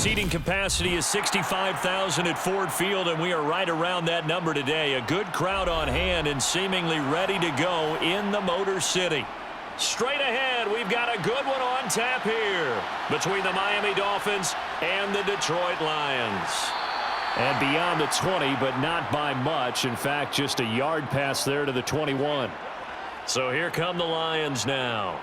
Seating capacity is 65,000 at Ford Field, and we are right around that number today. A good crowd on hand and seemingly ready to go in the Motor City. Straight ahead, we've got a good one on tap here between the Miami Dolphins and the Detroit Lions. And beyond the 20, but not by much. In fact, just a yard pass there to the 21. So here come the Lions now.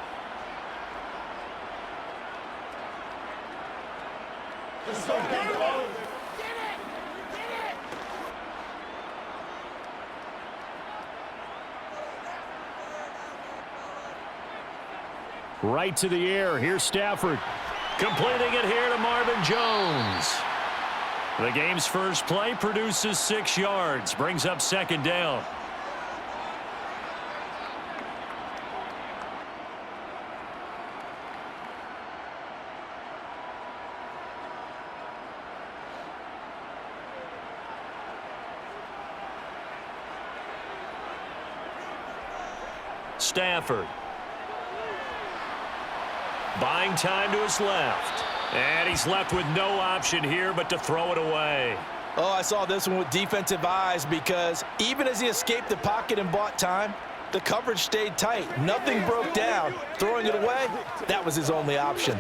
Right to the air. Here's Stafford. Completing it here to Marvin Jones. The game's first play produces 6 yards. Brings up second down. Stafford. Buying time to his left. And he's left with no option here but to throw it away. Oh, I saw this one with defensive eyes because even as he escaped the pocket and bought time, the coverage stayed tight. Nothing broke down. Throwing it away, that was his only option.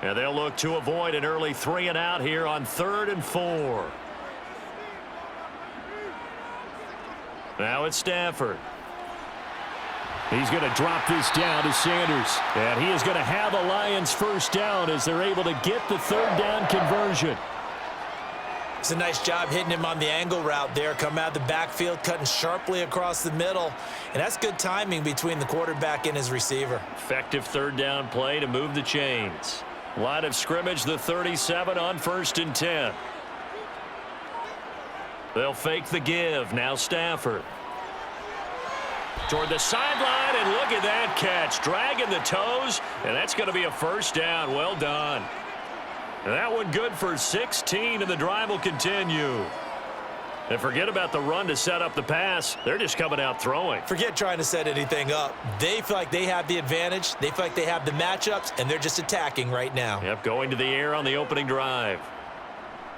And they'll look to avoid an early 3 and out here on 3rd and 4. Now it's Stafford. He's going to drop this down to Sanders. And he is going to have a Lions first down as they're able to get the 3rd down conversion. It's a nice job hitting him on the angle route there. Come out of the backfield, cutting sharply across the middle. And that's good timing between the quarterback and his receiver. Effective 3rd down play to move the chains. Line of scrimmage, the 37 on 1st and 10. They'll fake the give. Now Stafford. Toward the sideline, and look at that catch. Dragging the toes, and that's going to be a first down. Well done. And that one good for 16, and the drive will continue. And forget about the run to set up the pass. They're just coming out throwing. Forget trying to set anything up. They feel like they have the advantage. They feel like they have the matchups, and they're just attacking right now. Yep, going to the air on the opening drive.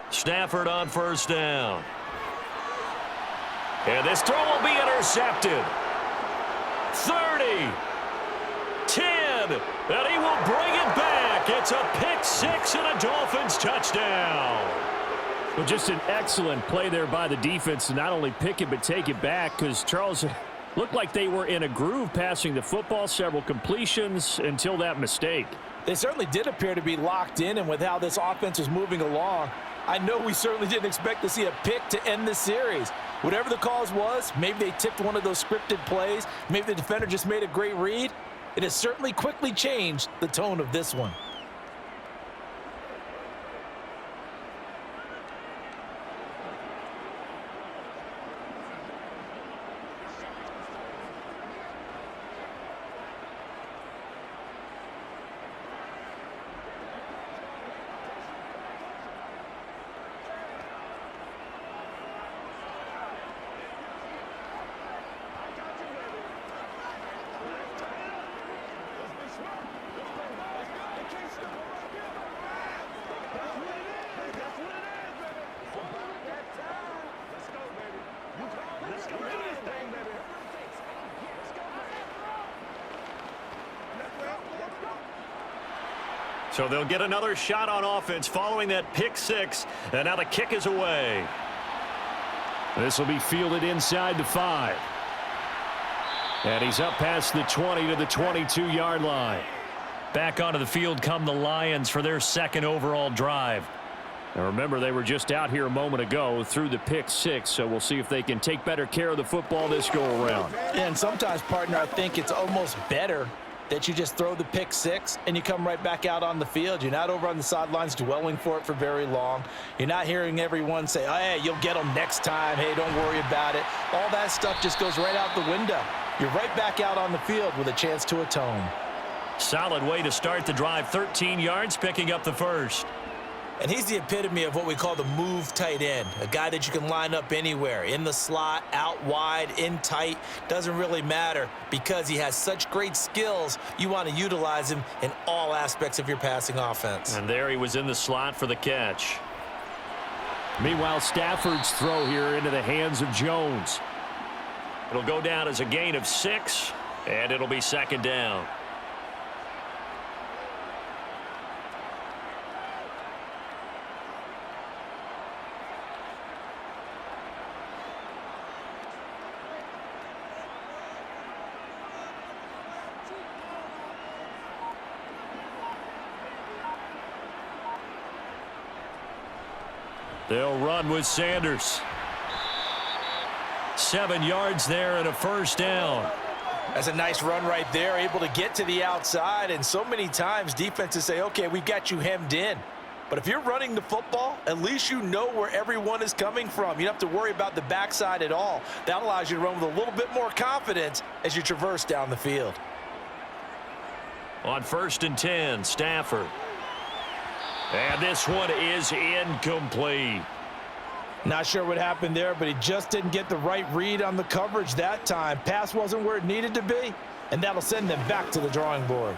Stafford on first down. And this throw will be intercepted. 30, 10, and he will bring it back. It's a pick 6 and a Dolphins touchdown. Well, just an excellent play there by the defense to not only pick it but take it back, because Charles looked like they were in a groove passing the football, several completions until that mistake. They certainly did appear to be locked in, and with how this offense was moving along, I know we certainly didn't expect to see a pick to end the series. Whatever the cause was, maybe they tipped one of those scripted plays. Maybe the defender just made a great read. It has certainly quickly changed the tone of this one. So they'll get another shot on offense following that pick 6, and now the kick is away. This will be fielded inside the 5. And he's up past the 20 to the 22-yard line. Back onto the field come the Lions for their 2nd overall drive. Now remember, they were just out here a moment ago through the pick 6, so we'll see if they can take better care of the football this go-around. And sometimes, partner, I think it's almost better that you just throw the pick 6 and you come right back out on the field. You're not over on the sidelines dwelling for it for very long. You're not hearing everyone say, oh, hey, you'll get them next time. Hey, don't worry about it. All that stuff just goes right out the window. You're right back out on the field with a chance to atone. Solid way to start the drive. 13 yards, picking up the first. And he's the epitome of what we call the move tight end, a guy that you can line up anywhere, in the slot, out wide, in tight, doesn't really matter because he has such great skills. You want to utilize him in all aspects of your passing offense. And there he was in the slot for the catch. Meanwhile, Stafford's throw here into the hands of Jones. It'll go down as a gain of 6, and it'll be second down. They'll run with Sanders. 7 yards there and a first down. That's a nice run right there, able to get to the outside. And so many times defenses say, okay, we got you hemmed in. But if you're running the football, at least you know where everyone is coming from. You don't have to worry about the backside at all. That allows you to run with a little bit more confidence as you traverse down the field. On 1st and 10, Stafford. And this one is incomplete. Not sure what happened there, but he just didn't get the right read on the coverage that time. Pass wasn't where it needed to be, and that'll send them back to the drawing board.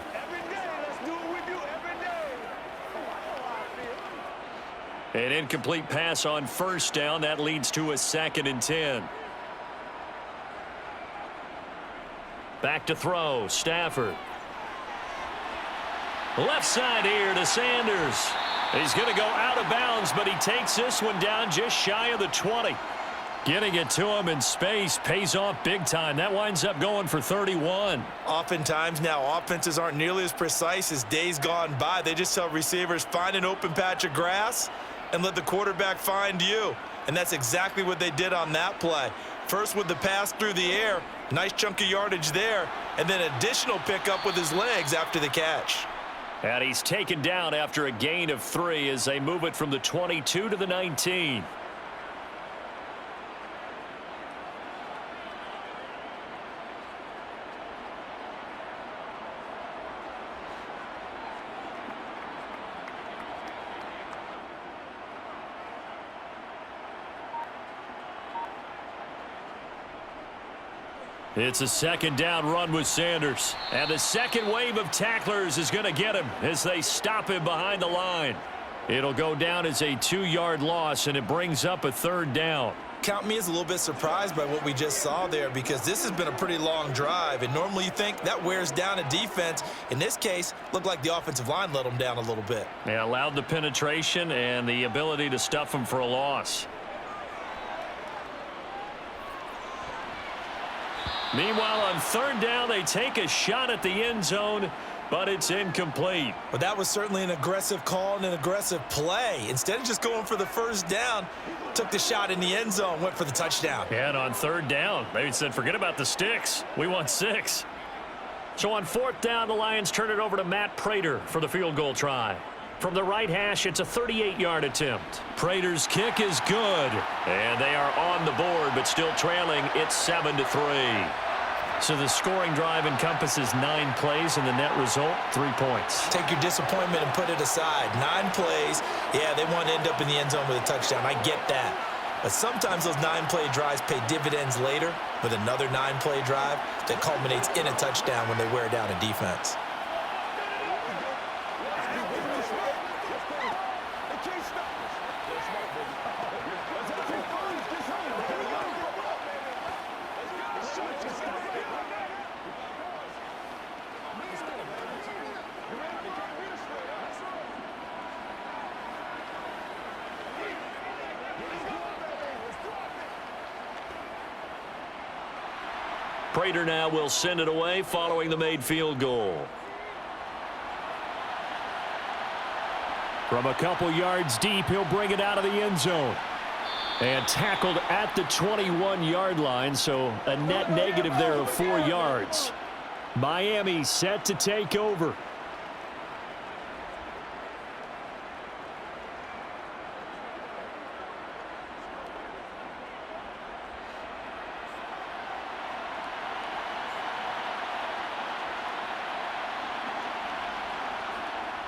An incomplete pass on 1st down. That leads to a 2nd and 10. Back to throw, Stafford. Left side here to Sanders. He's going to go out of bounds, but he takes this one down just shy of the 20. Getting it to him in space pays off big time. That winds up going for 31. Oftentimes now, offenses aren't nearly as precise as days gone by. They just tell receivers, find an open patch of grass and let the quarterback find you. And that's exactly what they did on that play. First with the pass through the air, nice chunk of yardage there, and then additional pickup with his legs after the catch. And he's taken down after a gain of 3 as they move it from the 22 to the 19. It's a 2nd down run with Sanders. And the second wave of tacklers is going to get him as they stop him behind the line. It'll go down as a 2-yard loss, and it brings up a 3rd down. Count me as a little bit surprised by what we just saw there because this has been a pretty long drive, and normally you think that wears down a defense. In this case, looked like the offensive line let them down a little bit. They allowed the penetration and the ability to stuff them for a loss. Meanwhile, on 3rd down, they take a shot at the end zone, but it's incomplete. Well, that was certainly an aggressive call and an aggressive play. Instead of just going for the 1st down, took the shot in the end zone, went for the touchdown. And on 3rd down, they said, forget about the sticks. We want 6. So on 4th down, the Lions turn it over to Matt Prater for the field goal try. From the right hash, it's a 38-yard attempt. Prater's kick is good. And they are on the board, but still trailing. It's 7-3. So the scoring drive encompasses 9 plays, and the net result, 3 points. Take your disappointment and put it aside. 9 plays. Yeah, they want to end up in the end zone with a touchdown. I get that. But sometimes those 9-play drives pay dividends later with another 9-play drive that culminates in a touchdown when they wear down a defense. Prater now will send it away following the made field goal. From a couple yards deep, he'll bring it out of the end zone. And tackled at the 21-yard line, so a net negative there of 4 yards. Miami set to take over.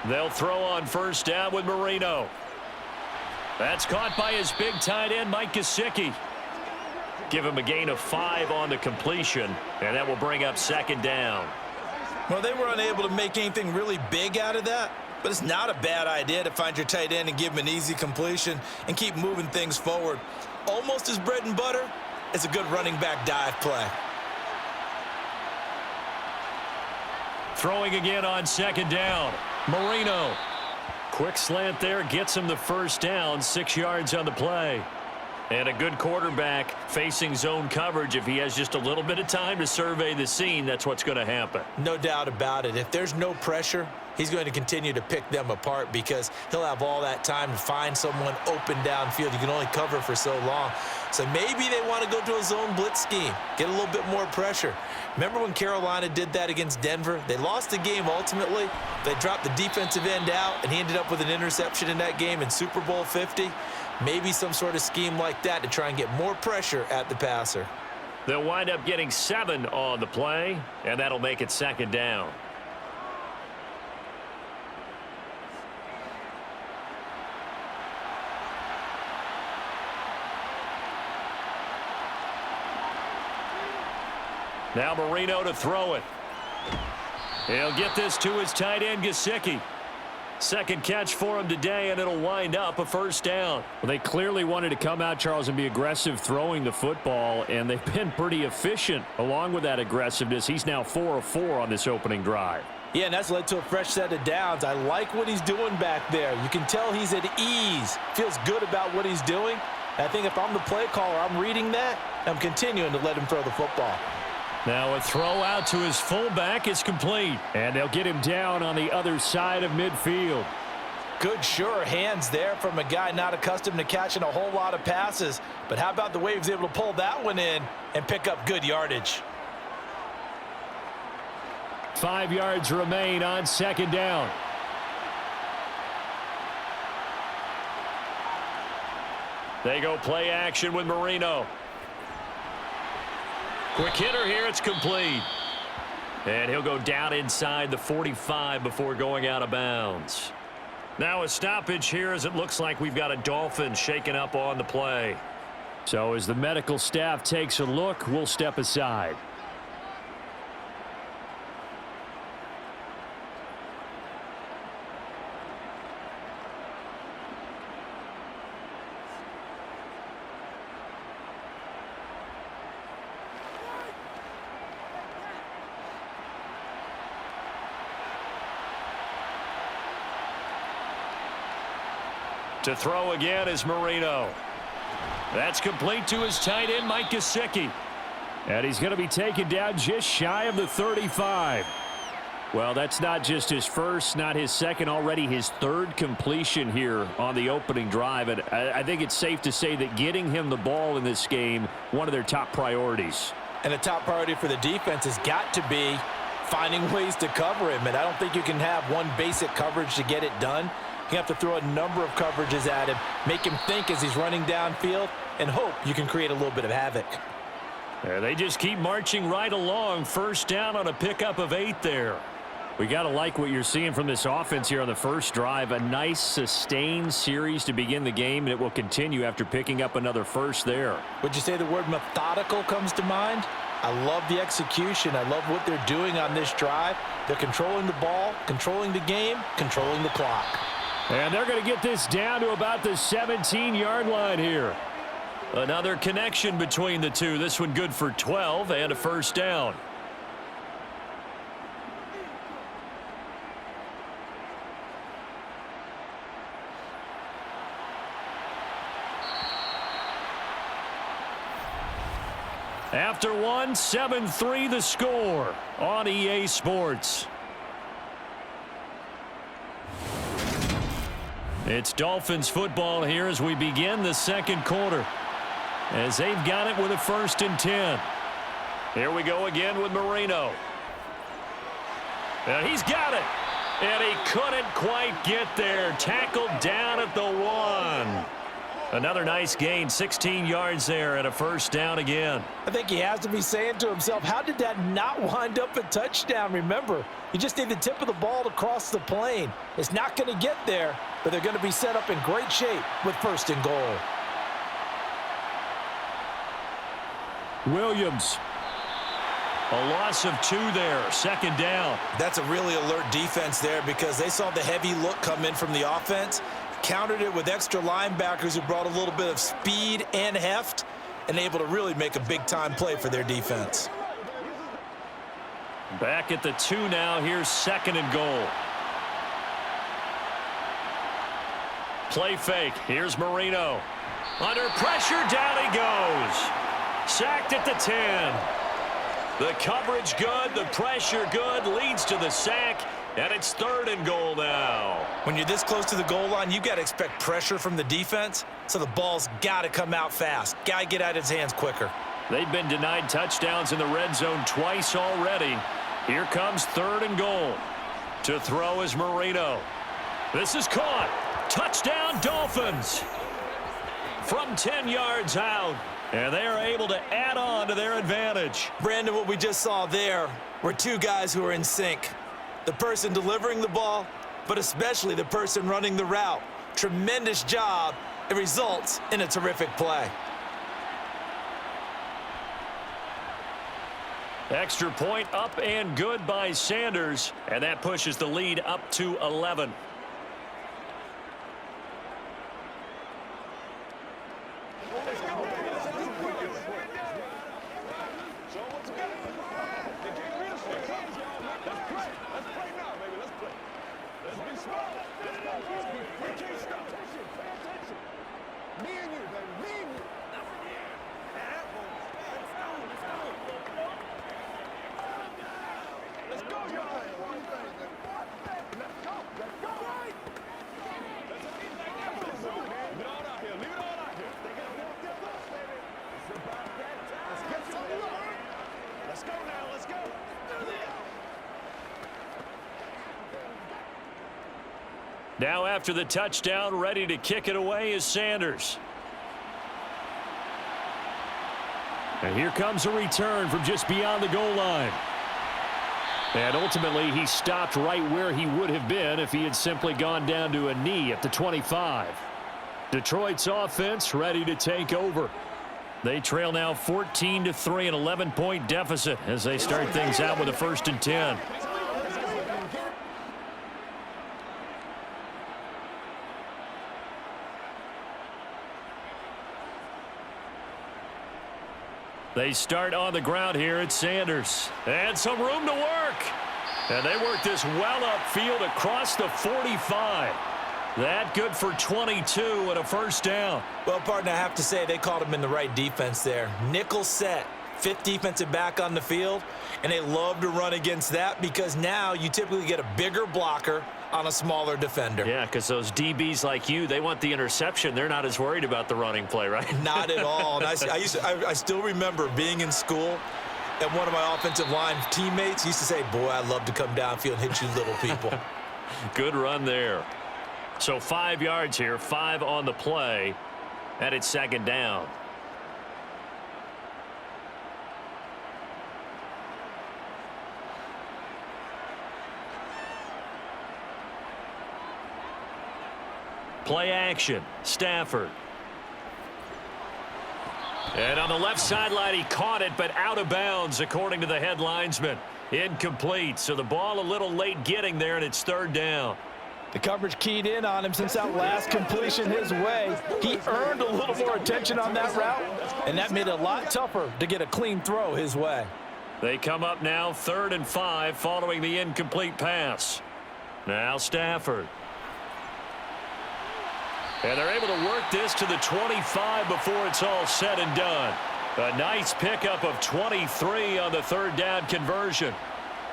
They'll throw on 1st down with Marino. That's caught by his big tight end, Mike Gesicki. Give him a gain of 5 on the completion, and that will bring up second down. Well, they were unable to make anything really big out of that, but it's not a bad idea to find your tight end and give him an easy completion and keep moving things forward. Almost as bread and butter as a good running back dive play. Throwing again on second down. Marino. Quick slant there, gets him the first down, 6 yards on the play. And a good quarterback facing zone coverage. If he has just a little bit of time to survey the scene, that's what's going to happen. No doubt about it. If there's no pressure, he's going to continue to pick them apart because he'll have all that time to find someone open downfield. You can only cover for so long. So maybe they want to go to a zone blitz scheme, get a little bit more pressure. Remember when Carolina did that against Denver? They lost the game ultimately. They dropped the defensive end out, and he ended up with an interception in that game in Super Bowl 50. Maybe some sort of scheme like that to try and get more pressure at the passer. They'll wind up getting 7 on the play, and that'll make it second down. Now Marino to throw it. He'll get this to his tight end, Gesicki. Second catch for him today, and it'll wind up a first down. Well, they clearly wanted to come out, Charles, and be aggressive throwing the football, and they've been pretty efficient along with that aggressiveness. He's now 4 of 4 on this opening drive. Yeah, and that's led to a fresh set of downs. I like what he's doing back there. You can tell he's at ease, feels good about what he's doing. And I think if I'm the play caller, I'm reading that, I'm continuing to let him throw the football. Now a throw out to his fullback is complete. And they'll get him down on the other side of midfield. Good, sure hands there from a guy not accustomed to catching a whole lot of passes. But how about the way he was able to pull that one in and pick up good yardage? 5 yards remain on second down. They go play action with Marino. Quick hitter here, it's complete. And he'll go down inside the 45 before going out of bounds. Now a stoppage here as it looks like we've got a Dolphins shaken up on the play. So as the medical staff takes a look, we'll step aside. To throw again is Marino. That's complete to his tight end, Mike Gesicki. And he's going to be taken down just shy of the 35. Well, that's not just his first, not his second, already his third completion here on the opening drive. And I think it's safe to say that getting him the ball in this game, one of their top priorities. And a top priority for the defense has got to be finding ways to cover him. And I don't think you can have one basic coverage to get it done. You have to throw a number of coverages at him, make him think as he's running downfield, and hope you can create a little bit of havoc. They just keep marching right along. First down on a pickup of 8 there. We got to like what you're seeing from this offense here on the first drive. A nice, sustained series to begin the game, and it will continue after picking up another first there. Would you say the word methodical comes to mind? I love the execution. I love what they're doing on this drive. They're controlling the ball, controlling the game, controlling the clock. And they're going to get this down to about the 17-yard line here. Another connection between the two. This one good for 12 and a first down. After one, 7-3 the score on EA Sports. It's Dolphins football here as we begin the second quarter. As they've got it with a 1st and 10. Here we go again with Marino. And he's got it. And he couldn't quite get there. Tackled down at the 1. Another nice gain, 16 yards there and a first down again. I think he has to be saying to himself, how did that not wind up a touchdown? Remember, you just need the tip of the ball to cross the plane. It's not going to get there, but they're going to be set up in great shape with 1st and goal. Williams. A loss of 2 there, 2nd down. That's a really alert defense there because they saw the heavy look come in from the offense, countered it with extra linebackers who brought a little bit of speed and heft, and able to really make a big-time play for their defense. Back at the 2 now. Here's 2nd and goal. Play fake. Here's Marino. Under pressure, down he goes. Sacked at the 10. The coverage good, the pressure good, leads to the sack, and it's 3rd and goal now. When you're this close to the goal line, you got to expect pressure from the defense, so the ball's got to come out fast. Got to get out of his hands quicker. They've been denied touchdowns in the red zone twice already. Here comes 3rd and goal. To throw is Marino. This is caught. Touchdown, Dolphins. From 10 yards out. And they are able to add on to their advantage. Brandon, what we just saw there were 2 guys who are in sync. The person delivering the ball, but especially the person running the route. Tremendous job. It results in a terrific play. Extra point up and good by Sanders. And that pushes the lead up to 11. Now after the touchdown, ready to kick it away is Sanders. And here comes a return from just beyond the goal line. And ultimately, he stopped right where he would have been if he had simply gone down to a knee at the 25. Detroit's offense ready to take over. They trail now 14-3, an 11-point deficit as they start things out with a 1st and 10. They start on the ground here at Sanders. And some room to work. And they work this well upfield across the 45. That good for 22 and a 1st down. Well, partner, I have to say they called him in the right defense there. Nickel set, 5th defensive back on the field, and they love to run against that because now you typically get a bigger blocker on a smaller defender. Yeah, because those DBs like you, they want the interception. They're not as worried about the running play, right? Not at all. And I still remember being in school, and one of my offensive line teammates used to say, boy, I love to come downfield and hit you little people. Good run there. So 5 yards here, 5 on the play, and it's 2nd down. Play action, Stafford. And on the left sideline, he caught it, but out of bounds, according to the head linesman. Incomplete, so the ball a little late getting there, and it's 3rd down. The coverage keyed in on him since that last completion his way. He earned a little more attention on that route, and that made it a lot tougher to get a clean throw his way. They come up now 3rd and 5 following the incomplete pass. Now Stafford. And they're able to work this to the 25 before it's all said and done. A nice pickup of 23 on the 3rd down conversion.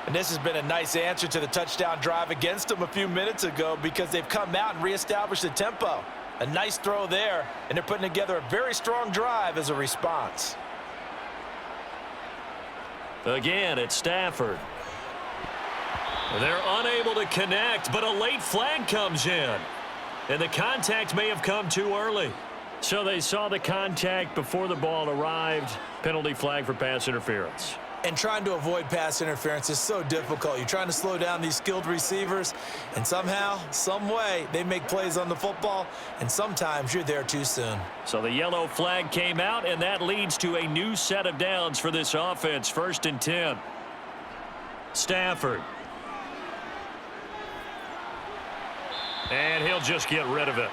And this has been a nice answer to the touchdown drive against them a few minutes ago because they've come out and reestablished the tempo. A nice throw there, and they're putting together a very strong drive as a response. Again, it's Stafford. They're unable to connect, but a late flag comes in. And the contact may have come too early. So they saw the contact before the ball arrived. Penalty flag for pass interference. And trying to avoid pass interference is so difficult. You're trying to slow down these skilled receivers, and somehow, some way, they make plays on the football, and sometimes you're there too soon. So the yellow flag came out, and that leads to a new set of downs for this offense. 1st and 10. Stafford. And he'll just get rid of it.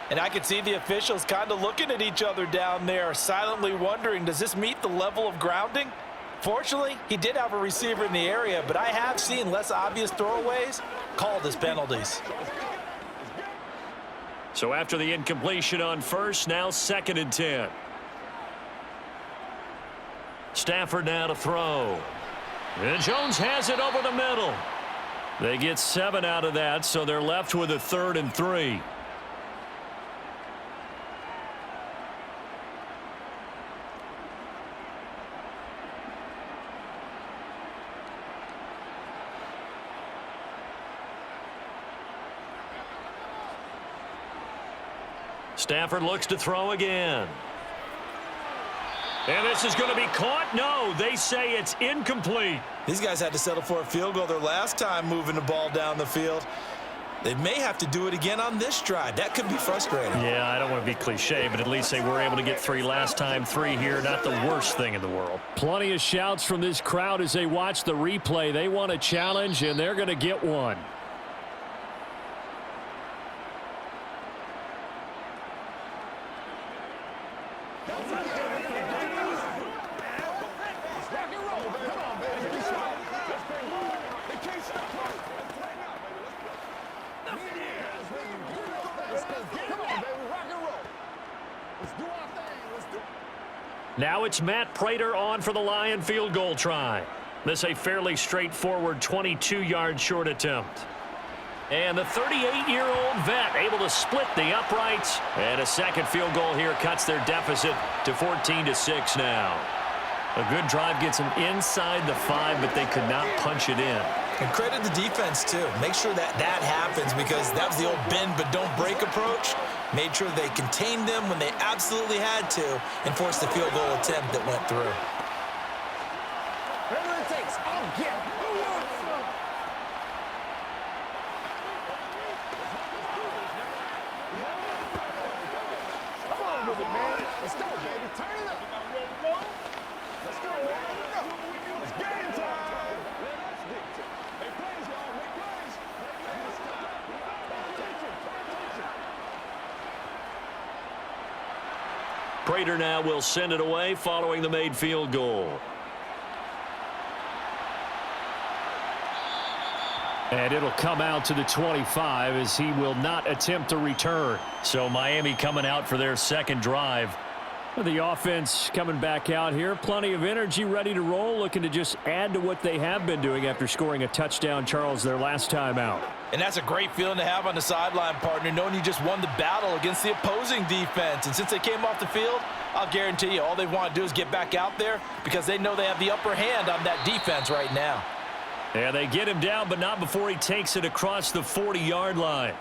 And I could see the officials kind of looking at each other down there, silently wondering, does this meet the level of grounding? Fortunately, he did have a receiver in the area, but I have seen less obvious throwaways called as penalties. So after the incompletion on 1st, now 2nd and 10. Stafford now to throw. And Jones has it over the middle. They get 7 out of that, so they're left with a 3rd and 3. Stafford looks to throw again. And this is going to be caught. No, they say it's incomplete. These guys had to settle for a field goal their last time moving the ball down the field. They may have to do it again on this drive. That could be frustrating. Yeah, I don't want to be cliche, but at least they were able to get 3 last time. 3 here, not the worst thing in the world. Plenty of shouts from this crowd as they watch the replay. They want a challenge, and they're going to get one. Now it's Matt Prater on for the Lion field goal try. This a fairly straightforward 22-yard short attempt. And the 38-year-old vet able to split the uprights. And a second field goal here cuts their deficit to 14-6 now. A good drive gets them inside the 5, but they could not punch it in. And credit the defense, too. Make sure that happens, because that was the old bend but don't break approach. Made sure they contained them when they absolutely had to and forced the field goal attempt that went through. Whatever it takes, I'll get it. Come on with it, man. Let's go, baby. Turn it up. Let's go, man. It's game time. Make plays, y'all. Make plays. Prater now will send it away following the made field goal. And it'll come out to the 25 as he will not attempt to return. So Miami coming out for their second drive. The offense coming back out here. Plenty of energy, ready to roll, looking to just add to what they have been doing after scoring a touchdown, Charles, their last time out. And that's a great feeling to have on the sideline, partner, knowing you just won the battle against the opposing defense. And since they came off the field, I'll guarantee you all they want to do is get back out there, because they know they have the upper hand on that defense right now. Yeah, they get him down, but not before he takes it across the 40-yard line.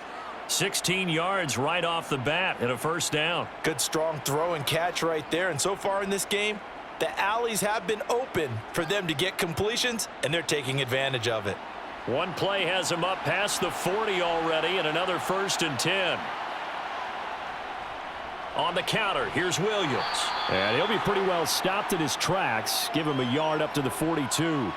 16 yards right off the bat and a first down. Good strong throw and catch right there. And so far in this game, the alleys have been open for them to get completions, and they're taking advantage of it. One play has him up past the 40 already, and another 1st and 10. On the counter, here's Williams. And he'll be pretty well stopped in his tracks. Give him a yard up to the 42.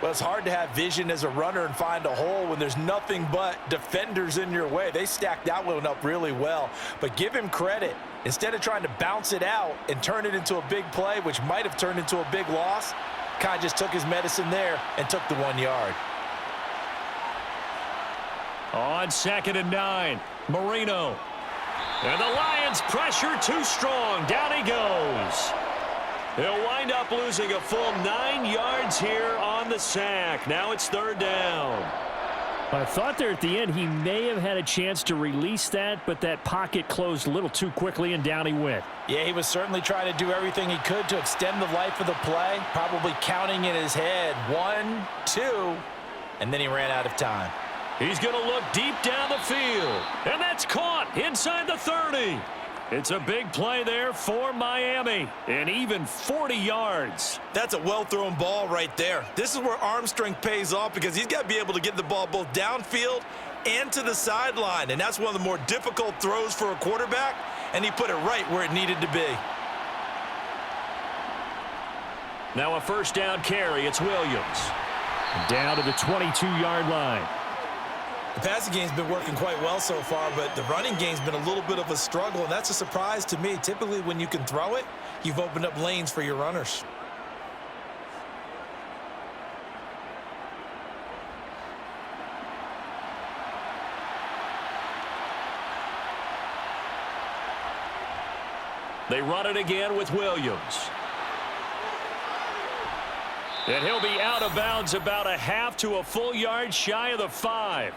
Well, it's hard to have vision as a runner and find a hole when there's nothing but defenders in your way. They stacked that one up really well. But give him credit. Instead of trying to bounce it out and turn it into a big play, which might have turned into a big loss, kind of just took his medicine there and took the 1 yard. On 2nd and 9, Marino. And the Lions pressure too strong. Down he goes. He'll wind up losing a full 9 yards here on the sack. Now it's 3rd down. I thought there at the end he may have had a chance to release that, but that pocket closed a little too quickly, and down he went. Yeah, he was certainly trying to do everything he could to extend the life of the play, probably counting in his head 1, 2, and then he ran out of time. He's going to look deep down the field, and that's caught inside the 30. It's a big play there for Miami, and even 40 yards. That's a well-thrown ball right there. This is where arm strength pays off because he's got to be able to get the ball both downfield and to the sideline, and that's one of the more difficult throws for a quarterback, and he put it right where it needed to be. Now a first down carry. It's Williams. Down to the 22-yard line. The passing game's been working quite well so far, but the running game's been a little bit of a struggle, and that's a surprise to me. Typically, when you can throw it, you've opened up lanes for your runners. They run it again with Williams. And he'll be out of bounds about a half to a full yard shy of the 5.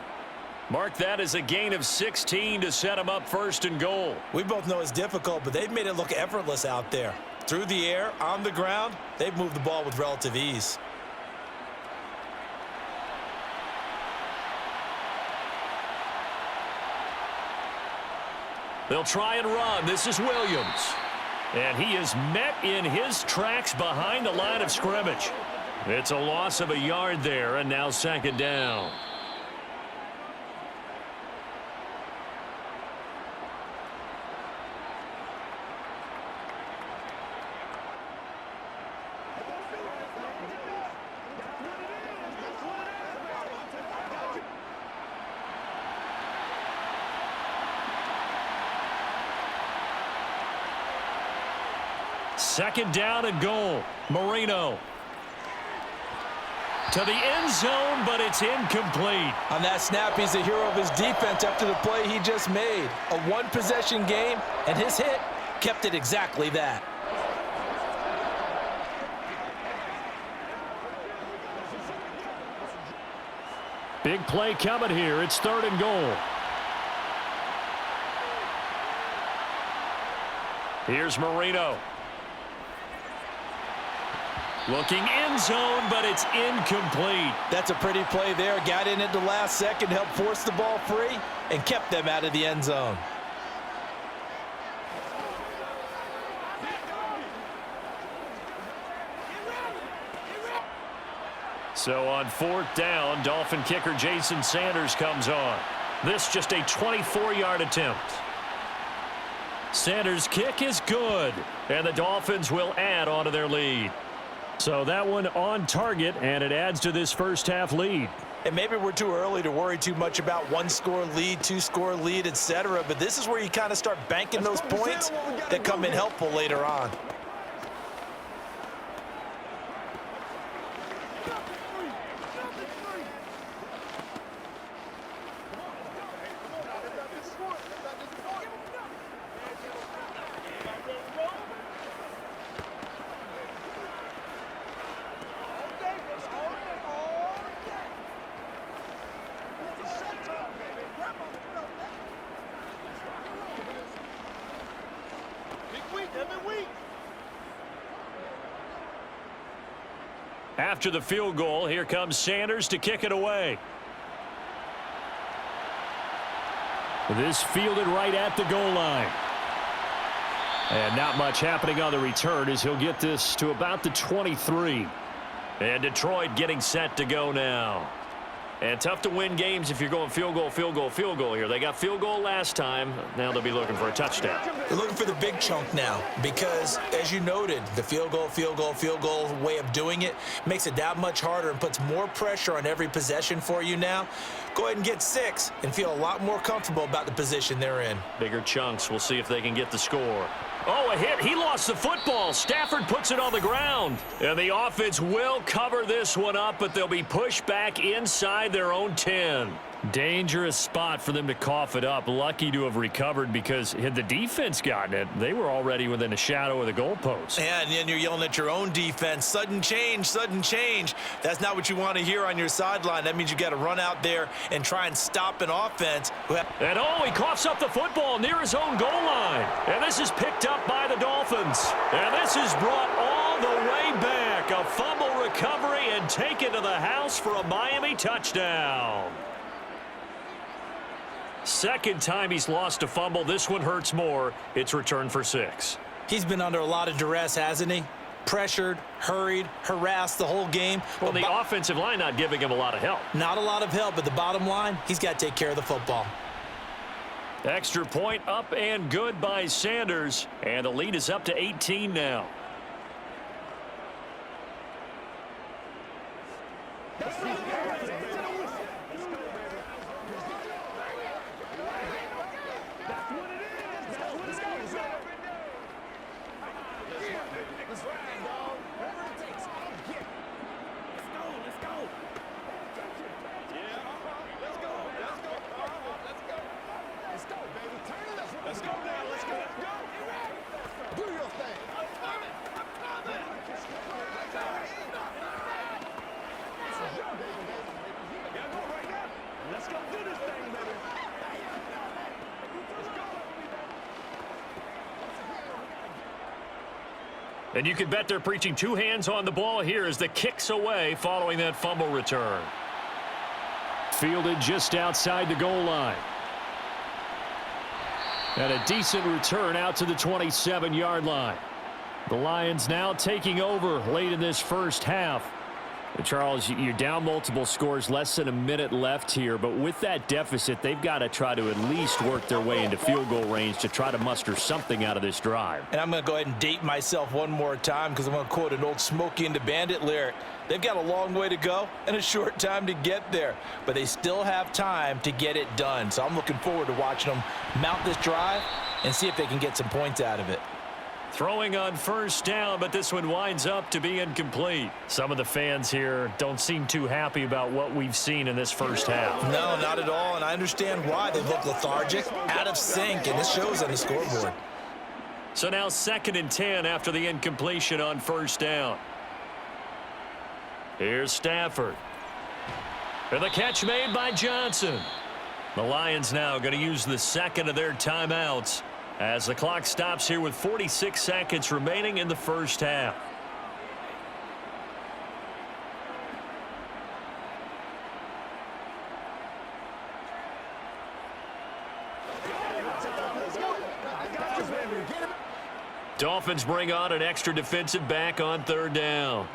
Mark that as a gain of 16 to set him up first and goal. We both know it's difficult, but they've made it look effortless out there. Through the air, on the ground, they've moved the ball with relative ease. They'll try and run. This is Williams. And he is met in his tracks behind the line of scrimmage. It's a loss of a yard there, and now second down. Second down and goal. Marino. To the end zone, but it's incomplete. On that snap, he's the hero of his defense after the play he just made. A one-possession game, and his hit kept it exactly that. Big play coming here. It's third and goal. Here's Marino. Looking end zone, but it's incomplete. That's a pretty play there. Got in at the last second, helped force the ball free, and kept them out of the end zone. So on fourth down, Dolphin kicker Jason Sanders comes on. This just a 24-yard attempt. Sanders' kick is good, and the Dolphins will add on to their lead. So that one on target, and it adds to this first half lead. And maybe we're too early to worry too much about one-score lead, two-score lead, etc. But this is where you kind of start banking those points that come in helpful later on. After the field goal, here comes Sanders to kick it away. This fielded right at the goal line. And not much happening on the return as he'll get this to about the 23. And Detroit getting set to go now. And tough to win games if you're going field goal, field goal, field goal here. They got field goal last time. Now they'll be looking for a touchdown. They're looking for the big chunk now because, as you noted, the field goal way of doing it makes it that much harder and puts more pressure on every possession for you now. Go ahead and get 6 and feel a lot more comfortable about the position they're in. Bigger chunks. We'll see if they can get the score. Oh, a hit. He lost the football. Stafford puts it on the ground. And the offense will cover this one up, but they'll be pushed back inside their own 10. Dangerous spot for them to cough it up. Lucky to have recovered because had the defense gotten it, they were already within a shadow of the goalpost. And then you're yelling at your own defense. Sudden change, sudden change. That's not what you want to hear on your sideline. That means you got to run out there and try and stop an offense. And he coughs up the football near his own goal line. And this is picked up by the Dolphins. And this is brought all the way back. A fumble recovery and taken to the house for a Miami touchdown. Second time he's lost a fumble. This one hurts more. It's returned for 6. He's been under a lot of duress, hasn't he? Pressured, hurried, harassed the whole game. Well, the offensive line not giving him a lot of help. Not a lot of help, but the bottom line, he's got to take care of the football. Extra point up and good by Sanders. And the lead is up to 18 now. And you can bet they're preaching 2 hands on the ball here as the kick's away following that fumble return. Fielded just outside the goal line. And a decent return out to the 27-yard line. The Lions now taking over late in this first half. Charles, you're down multiple scores, less than a minute left here, but with that deficit, they've got to try to at least work their way into field goal range to try to muster something out of this drive. And I'm going to go ahead and date myself one more time because I'm going to quote an old Smokey and the Bandit lyric. They've got a long way to go and a short time to get there, but they still have time to get it done. So I'm looking forward to watching them mount this drive and see if they can get some points out of it. Throwing on first down, but this one winds up to be incomplete. Some of the fans here don't seem too happy about what we've seen in this first half. No, not at all, and I understand why. They look lethargic, out of sync, and this shows on the scoreboard. So now 2nd and 10 after the incompletion on first down. Here's Stafford. And the catch made by Johnson. The Lions now going to use the second of their timeouts as the clock stops here with 46 seconds remaining in the first half. Dolphins bring on an extra defensive back on 3rd down.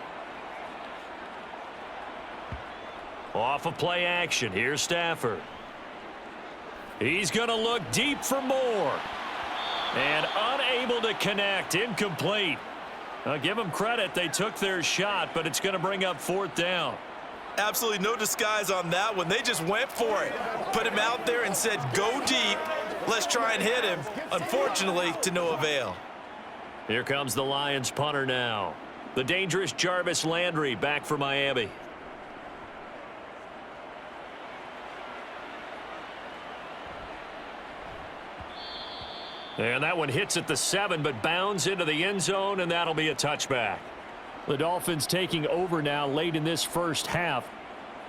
Off of play action. Here's Stafford. He's going to look deep for more. And unable to connect. Incomplete. I'll give them credit. They took their shot, but it's going to bring up 4th down. Absolutely no disguise on that one. They just went for it. Put him out there and said, go deep. Let's try and hit him. Unfortunately, to no avail. Here comes the Lions punter now. The dangerous Jarvis Landry back for Miami. And that one hits at the 7, but bounds into the end zone, and that'll be a touchback. The Dolphins taking over now late in this first half.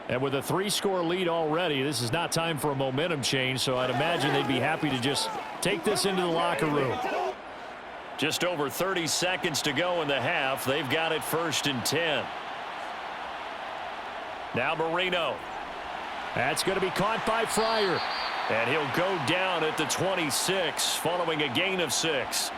And with a 3-score lead already, this is not time for a momentum change, so I'd imagine they'd be happy to just take this into the locker room. Just over 30 seconds to go in the half. They've got it 1st and 10. Now Marino. That's going to be caught by Fryer. And he'll go down at the 26 following a gain of 6.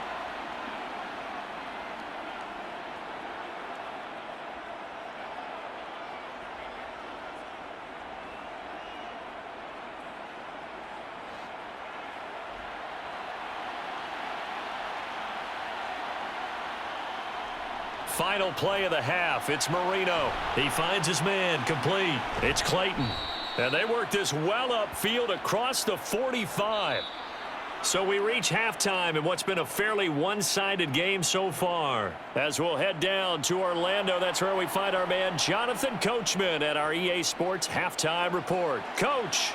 Final play of the half. It's Marino. He finds his man. Complete. It's Clayton. And they work this well upfield across the 45. So we reach halftime in what's been a fairly one-sided game so far. As we'll head down to Orlando, that's where we find our man Jonathan Coachman at our EA Sports Halftime Report. Coach.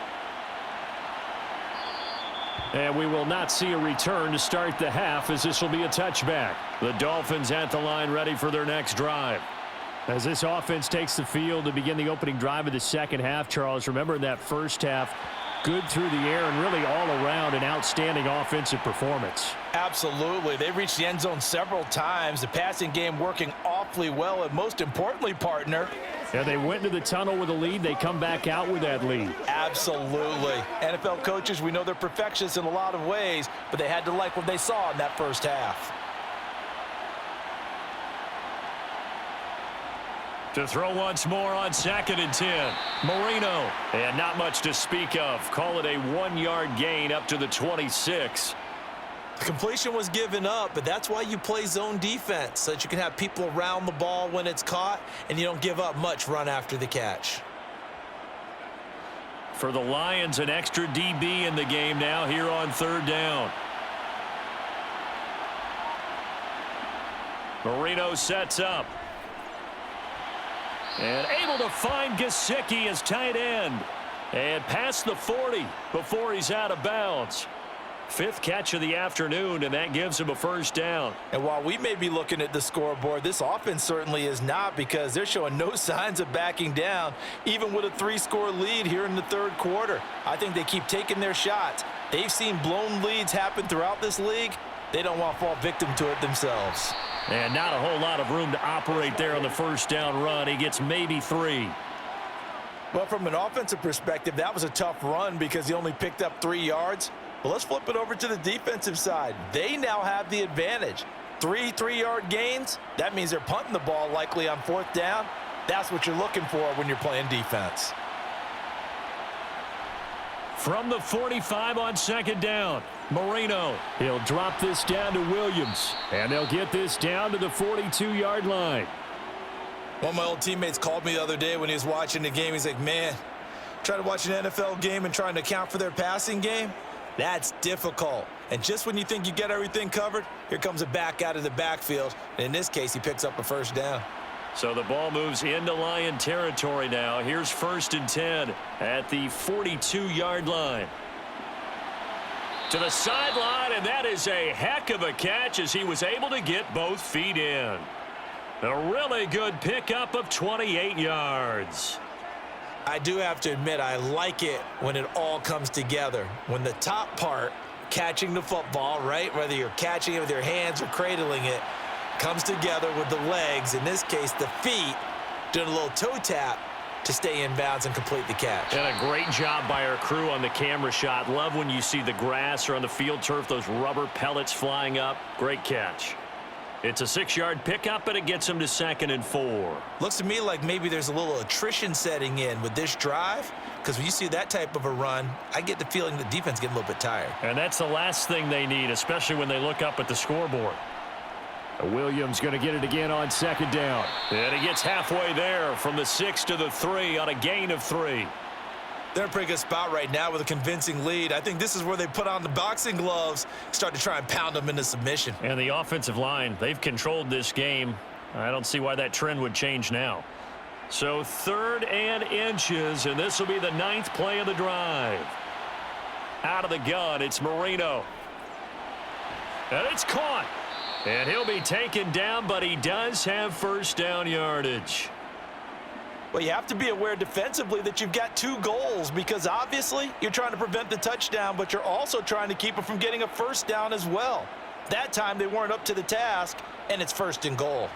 And we will not see a return to start the half, as this will be a touchback. The Dolphins at the line ready for their next drive. As this offense takes the field to begin the opening drive of the second half, Charles, remember in that first half, good through the air and really all around an outstanding offensive performance. Absolutely. They reached the end zone several times. The passing game working awfully well, and most importantly, partner, And they went to the tunnel with a lead. They come back out with that lead. Absolutely. NFL coaches, we know they're perfectionists in a lot of ways, but they had to like what they saw in that first half. To throw once more on 2nd and 10. Marino. And not much to speak of. Call it a 1-yard gain up to the 26. The completion was given up, but that's why you play zone defense, so that you can have people around the ball when it's caught, and you don't give up much run after the catch. For the Lions, an extra DB in the game now here on 3rd down. Marino sets up. And able to find Gesicki as tight end. And past the 40 before he's out of bounds. 5th catch of the afternoon, and that gives him a 1st down. And while we may be looking at the scoreboard, this offense certainly is not, because they're showing no signs of backing down, even with a 3-score lead here in the 3rd quarter. I think they keep taking their shots. They've seen blown leads happen throughout this league. They don't want to fall victim to it themselves. And not a whole lot of room to operate there on the 1st down run. He gets maybe 3. But from an offensive perspective, that was a tough run because he only picked up 3 yards. But let's flip it over to the defensive side. They now have the advantage. 3 3-yard gains, that means they're punting the ball likely on 4th down. That's what you're looking for when you're playing defense. From the 45 on 2nd down, Marino. He'll drop this down to Williams, and they'll get this down to the 42-yard line. One of my old teammates called me the other day when he was watching the game. He's like, man, trying to watch an NFL game and trying to account for their passing game, that's difficult. And just when you think you get everything covered, here comes a back out of the backfield. And in this case, he picks up a 1st down. So the ball moves into Lion territory now. Here's 1st and 10 at the 42-yard line. To the sideline, and that is a heck of a catch as he was able to get both feet in. A really good pickup of 28 yards. I do have to admit, I like it when it all comes together. When the top part, catching the football, right, whether you're catching it with your hands or cradling it, comes together with the legs, in this case the feet, doing a little toe tap to stay in bounds and complete the catch. And a great job by our crew on the camera shot. Love when you see the grass or on the field turf, those rubber pellets flying up. Great catch. It's a 6-yard pickup, and it gets him to 2nd and 4. Looks to me like maybe there's a little attrition setting in with this drive, because when you see that type of a run, I get the feeling the defense getting a little bit tired. And that's the last thing they need, especially when they look up at the scoreboard. Williams going to get it again on 2nd down. And he gets halfway there from the 6 to the 3 on a gain of 3. They're in a pretty good spot right now with a convincing lead. I think this is where they put on the boxing gloves, start to try and pound them into submission. And the offensive line, they've controlled this game. I don't see why that trend would change now. So 3rd and inches, and this will be the 9th play of the drive. Out of the gun, it's Marino. And it's caught. And he'll be taken down, but he does have 1st down yardage. Well, you have to be aware defensively that you've got 2 goals, because obviously you're trying to prevent the touchdown, but you're also trying to keep it from getting a 1st down as well. That time they weren't up to the task, and it's 1st and goal.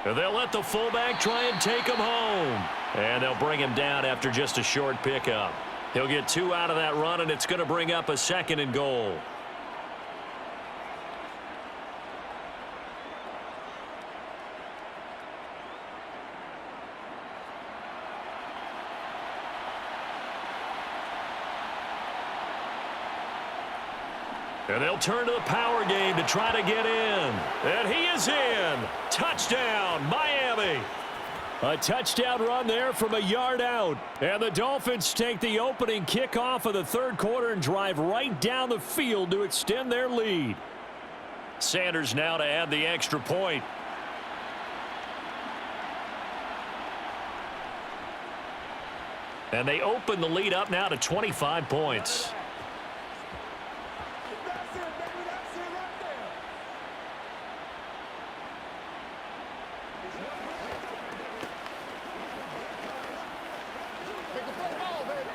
And they'll let the fullback try and take him home. And they'll bring him down after just a short pickup. He'll get 2 out of that run, and it's going to bring up a 2nd and goal. And they'll turn to the power game to try to get in. And he is in. Touchdown, Miami. A touchdown run there from a yard out. And the Dolphins take the opening kickoff of the 3rd quarter and drive right down the field to extend their lead. Sanders now to add the extra point. And they open the lead up now to 25 points. That's it, baby. That's it right there. Take the play ball, baby.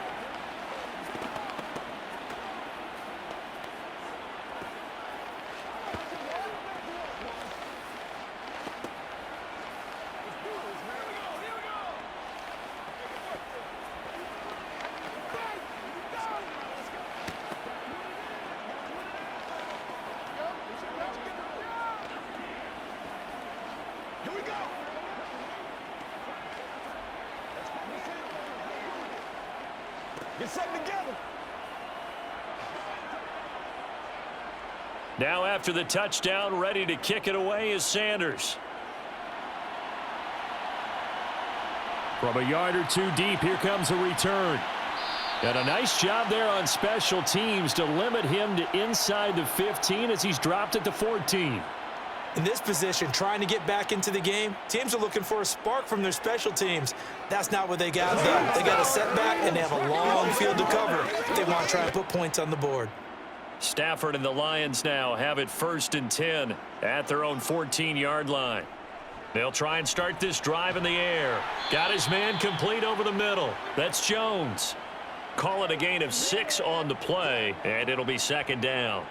Get something together. Now after the touchdown, ready to kick it away is Sanders. From a yard or two deep, here comes a return. And a nice job there on special teams to limit him to inside the 15 as he's dropped at the 14. In this position, trying to get back into the game, teams are looking for a spark from their special teams. That's not what they got done. They got a setback, and they have a long field to cover if they want to try and put points on the board. Stafford and the Lions now have it 1st and 10 at their own 14-yard line. They'll try and start this drive in the air. Got his man complete over the middle. That's Jones. Call it a gain of 6 on the play, and it'll be 2nd down.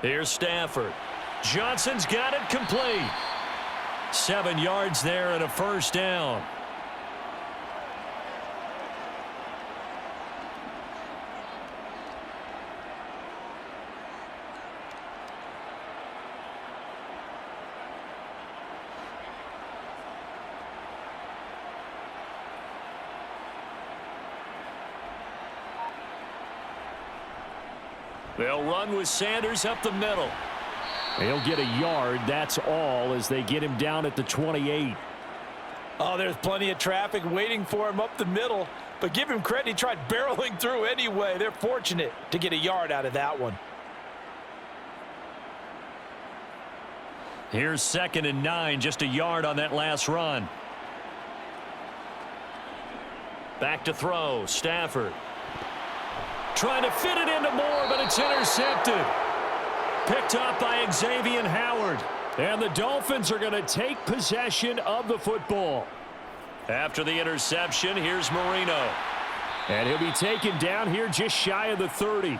Here's Stafford. Johnson's got it complete. 7 yards there and a 1st down. They'll run with Sanders up the middle. He'll get a yard, that's all, as they get him down at the 28. Oh, there's plenty of traffic waiting for him up the middle. But give him credit, he tried barreling through anyway. They're fortunate to get a yard out of that one. Here's 2nd and 9, just a yard on that last run. Back to throw, Stafford. Trying to fit it into Moore, but it's intercepted. Picked up by Xavier Howard. And the Dolphins are going to take possession of the football. After the interception, here's Marino. And he'll be taken down here just shy of the 30.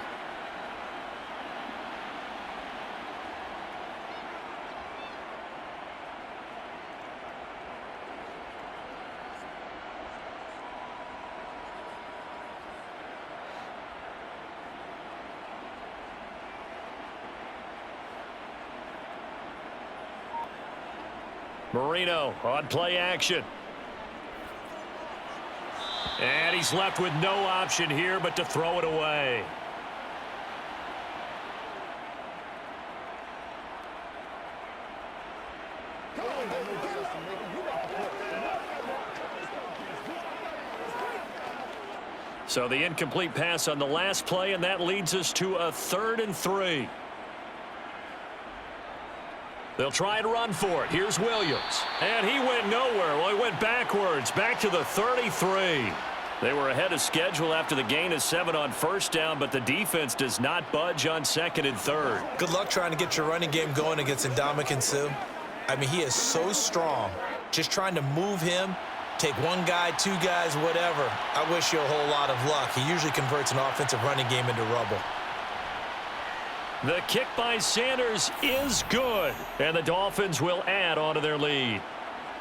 Marino on play action. And he's left with no option here but to throw it away. So the incomplete pass on the last play, and that leads us to a 3rd and 3. They'll try and run for it. Here's Williams. And he went nowhere. Well, he went backwards, back to the 33. They were ahead of schedule after the gain of 7 on 1st down, but the defense does not budge on 2nd and 3rd. Good luck trying to get your running game going against Ndamukong Suh. I mean, he is so strong. Just trying to move him, take one guy, 2 guys, whatever. I wish you a whole lot of luck. He usually converts an offensive running game into rubble. The kick by Sanders is good, and the Dolphins will add on to their lead.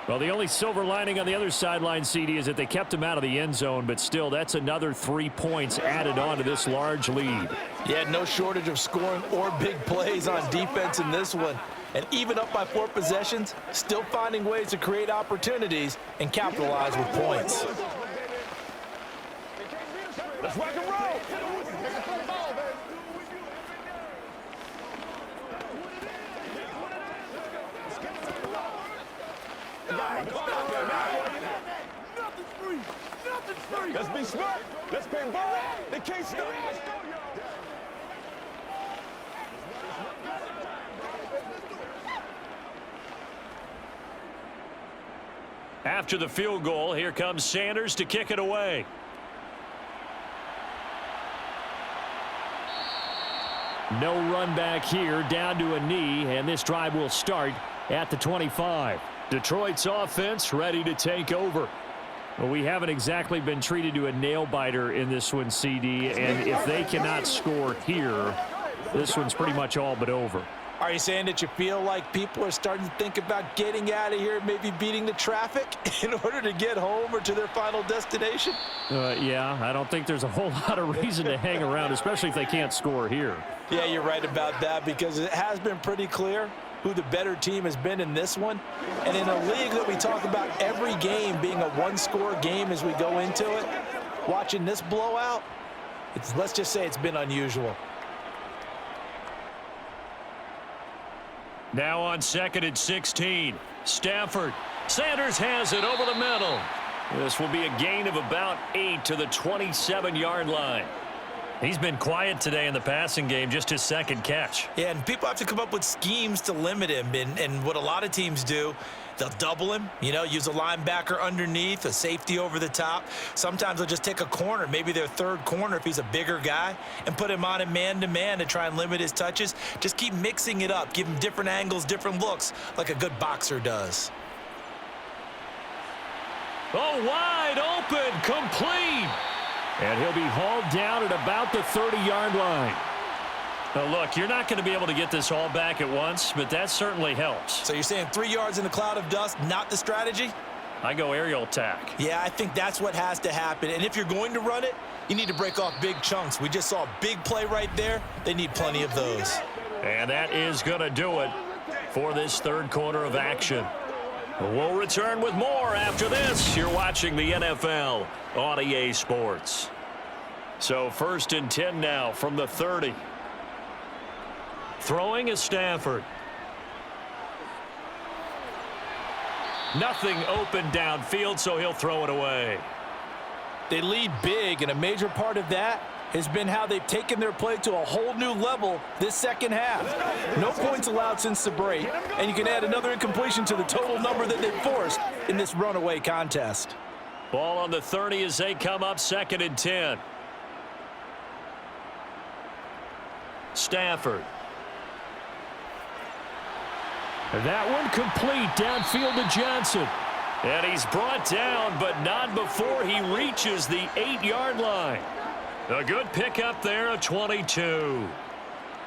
Well, the only silver lining on the other sideline, CD, is that they kept him out of the end zone, but still, that's another 3 points added on to this large lead. Yeah, no shortage of scoring or big plays on defense in this one. And even up by 4 possessions, still finding ways to create opportunities and capitalize with points. Let's rock and roll. Let's be smart. Let's play ball. They can't stop. After the field goal, here comes Sanders to kick it away. No run back here, down to a knee, and this drive will start at the 25. Detroit's offense ready to take over. Well, we haven't exactly been treated to a nail-biter in this one, CD, and if they cannot score here, this one's pretty much all but over. Are you saying that you feel like people are starting to think about getting out of here, maybe beating the traffic in order to get home or to their final destination? Yeah, I don't think there's a whole lot of reason to hang around, especially if they can't score here. Yeah, you're right about that, because it has been pretty clear who the better team has been in this one. And in a league that we talk about every game being a one-score game as we go into it, watching this blowout, let's just say it's been unusual. Now on 2nd and 16. Stafford. Sanders has it over the middle. This will be a gain of about 8 to the 27-yard line. He's been quiet today in the passing game, just his second catch. Yeah, and people have to come up with schemes to limit him. And what a lot of teams do, they'll double him, use a linebacker underneath, a safety over the top. Sometimes they'll just take a corner, maybe their third corner if he's a bigger guy, and put him on a man-to-man to try and limit his touches. Just keep mixing it up, give him different angles, different looks, like a good boxer does. Oh, wide open, complete. And he'll be hauled down at about the 30-yard line. Now, look, you're not going to be able to get this all back at once, but that certainly helps. So you're saying 3 yards in a cloud of dust, not the strategy? I go aerial attack. Yeah, I think that's what has to happen. And if you're going to run it, you need to break off big chunks. We just saw a big play right there. They need plenty of those. And that is going to do it for this third quarter of action. We'll return with more after this. You're watching the NFL on EA Sports. So 1st and 10 now from the 30. Throwing is Stafford. Nothing open downfield, so he'll throw it away. They lead big, and a major part of that has been how they've taken their play to a whole new level this second half. No points allowed since the break, and you can add another incompletion to the total number that they've forced in this runaway contest. Ball on the 30 as they come up 2nd and 10. Stafford. That one complete downfield to Johnson. And he's brought down, but not before he reaches the 8-yard line. A good pickup there, a 22.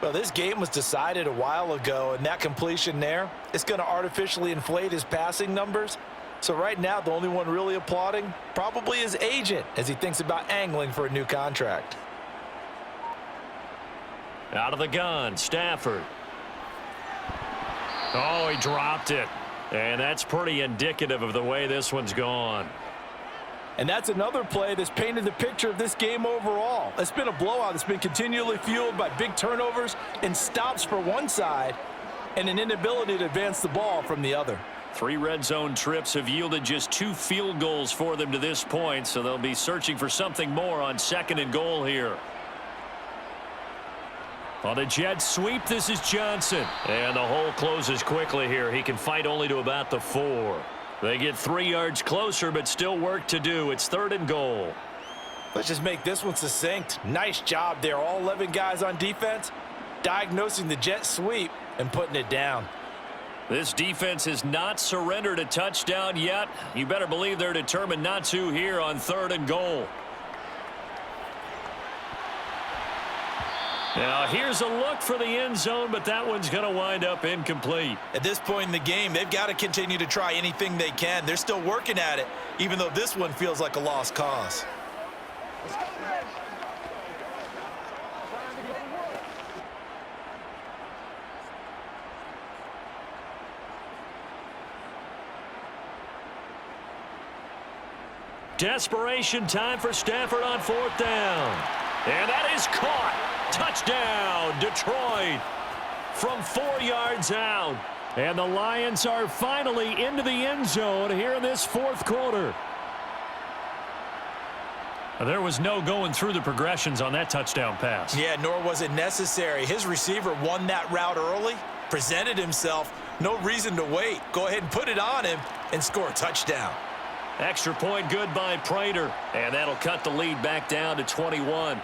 Well, this game was decided a while ago, and that completion there is going to artificially inflate his passing numbers. So right now, the only one really applauding probably his agent as he thinks about angling for a new contract. Out of the gun, Stafford. Oh, he dropped it. And that's pretty indicative of the way this one's gone. And that's another play that's painted the picture of this game overall. It's been a blowout that's been continually fueled by big turnovers and stops for one side and an inability to advance the ball from the other. 3 red zone trips have yielded just 2 field goals for them to this point, so they'll be searching for something more on 2nd and goal here. On the jet sweep, this is Johnson. And the hole closes quickly here. He can fight only to about the 4. They get 3 yards closer, but still work to do. It's 3rd and goal. Let's just make this one succinct. Nice job there. All 11 guys on defense diagnosing the jet sweep and putting it down. This defense has not surrendered a touchdown yet. You better believe they're determined not to here on 3rd and goal. Now, here's a look for the end zone, but that one's going to wind up incomplete. At this point in the game, they've got to continue to try anything they can. They're still working at it, even though this one feels like a lost cause. Desperation time for Stafford on 4th down. And that is caught. Touchdown, Detroit, from 4 yards out. And the Lions are finally into the end zone here in this 4th quarter. There was no going through the progressions on that touchdown pass. Yeah, nor was it necessary. His receiver won that route early, presented himself. No reason to wait. Go ahead and put it on him and score a touchdown. Extra point good by Prater. And that'll cut the lead back down to 21.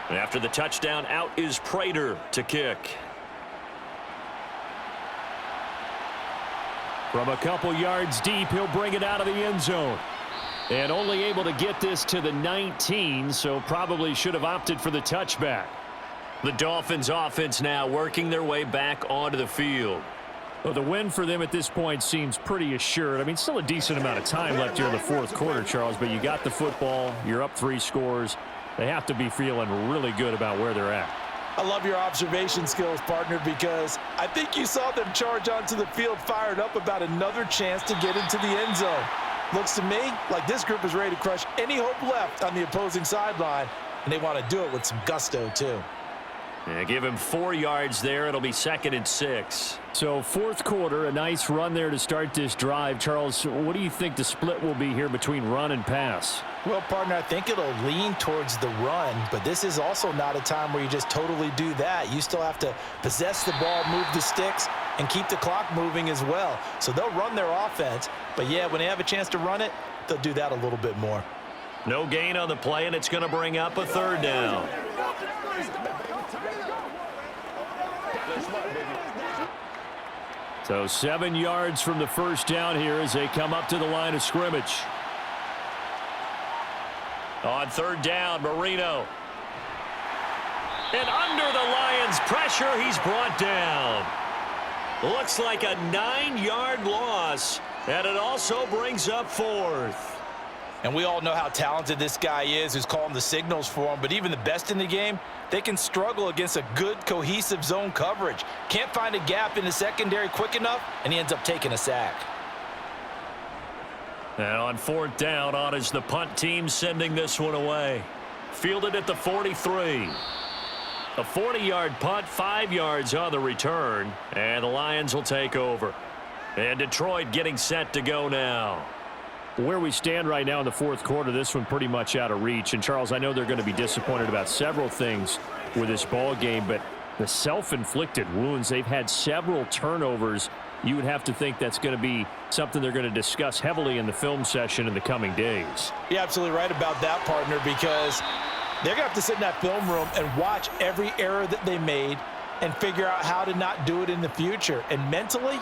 After the touchdown, out is Prater to kick. From a couple yards deep, he'll bring it out of the end zone. And only able to get this to the 19, so probably should have opted for the touchback. The Dolphins offense now working their way back onto the field. Well, the win for them at this point seems pretty assured. I mean, still a decent amount of time left here in the fourth quarter, Charles, but you got the football, you're up 3 scores. They have to be feeling really good about where they're at. I love your observation skills, partner, because I think you saw them charge onto the field fired up about another chance to get into the end zone. Looks to me like this group is ready to crush any hope left on the opposing sideline, and they want to do it with some gusto, too. Yeah, give him 4 yards there. It'll be 2nd and 6. So fourth quarter, a nice run there to start this drive. Charles, what do you think the split will be here between run and pass? Well, partner, I think it'll lean towards the run, but this is also not a time where you just totally do that. You still have to possess the ball, move the sticks, and keep the clock moving as well. So they'll run their offense, but yeah, when they have a chance to run it, they'll do that a little bit more. No gain on the play, and it's going to bring up a 3rd down. So 7 yards from the first down here as they come up to the line of scrimmage. On 3rd down, Marino. And under the Lions' pressure, he's brought down. Looks like a 9-yard loss, and it also brings up 4th. And we all know how talented this guy is who's calling the signals for him, but even the best in the game, they can struggle against a good, cohesive zone coverage. Can't find a gap in the secondary quick enough, and he ends up taking a sack. And on 4th down, on is the punt team sending this one away. Fielded at the 43. A 40-yard punt, 5 yards on the return, and the Lions will take over. And Detroit getting set to go now. Where we stand right now in the fourth quarter, this one pretty much out of reach. And, Charles, I know they're going to be disappointed about several things with this ball game, but the self-inflicted wounds, they've had several turnovers. You would have to think that's going to be something they're going to discuss heavily in the film session in the coming days. You're absolutely right about that, partner, because they're going to have to sit in that film room and watch every error that they made and figure out how to not do it in the future. And mentally,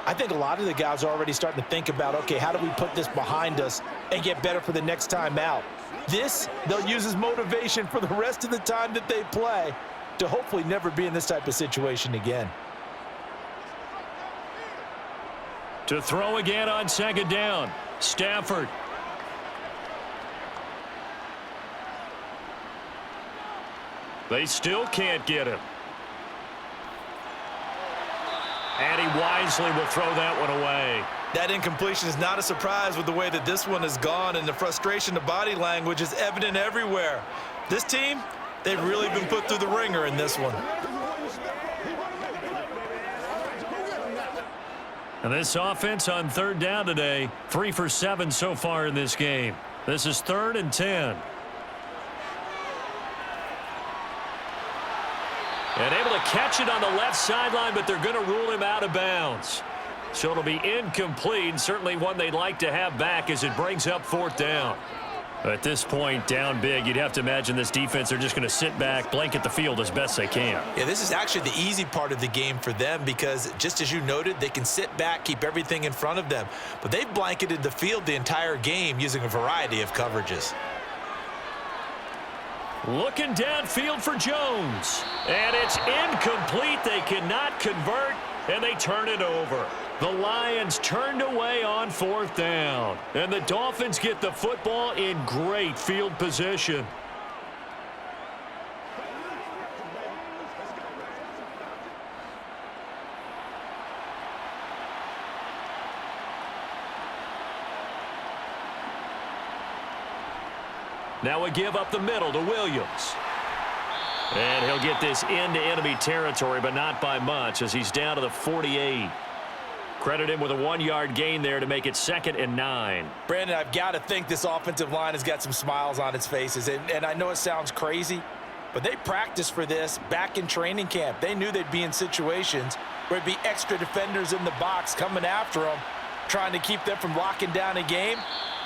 I think a lot of the guys are already starting to think about, okay, how do we put this behind us and get better for the next time out? This, they'll use as motivation for the rest of the time that they play to hopefully never be in this type of situation again. To throw again on 2nd down, Stafford. They still can't get him. And he wisely will throw that one away. That incompletion is not a surprise with the way that this one has gone, and the frustration of body language is evident everywhere. This team, they've really been put through the ringer in this one. And this offense on 3rd down today, 3 for 7 so far in this game. This is 3rd and 10. And able to catch it on the left sideline, but they're going to rule him out of bounds. So it'll be incomplete, certainly one they'd like to have back as it brings up 4th down. At this point, down big, you'd have to imagine this defense, they're just going to sit back, blanket the field as best they can. Yeah, this is actually the easy part of the game for them because, just as you noted, they can sit back, keep everything in front of them. But they've blanketed the field the entire game using a variety of coverages. Looking downfield for Jones. And it's incomplete. They cannot convert, and they turn it over. The Lions turned away on 4th down. And the Dolphins get the football in great field position. Now we give up the middle to Williams. And he'll get this into enemy territory, but not by much as he's down to the 48. Credit him with a 1-yard gain there to make it 2nd and 9. Brandon, I've got to think this offensive line has got some smiles on its faces. And I know it sounds crazy, but they practiced for this back in training camp. They knew they'd be in situations where it'd be extra defenders in the box coming after them, trying to keep them from locking down a game.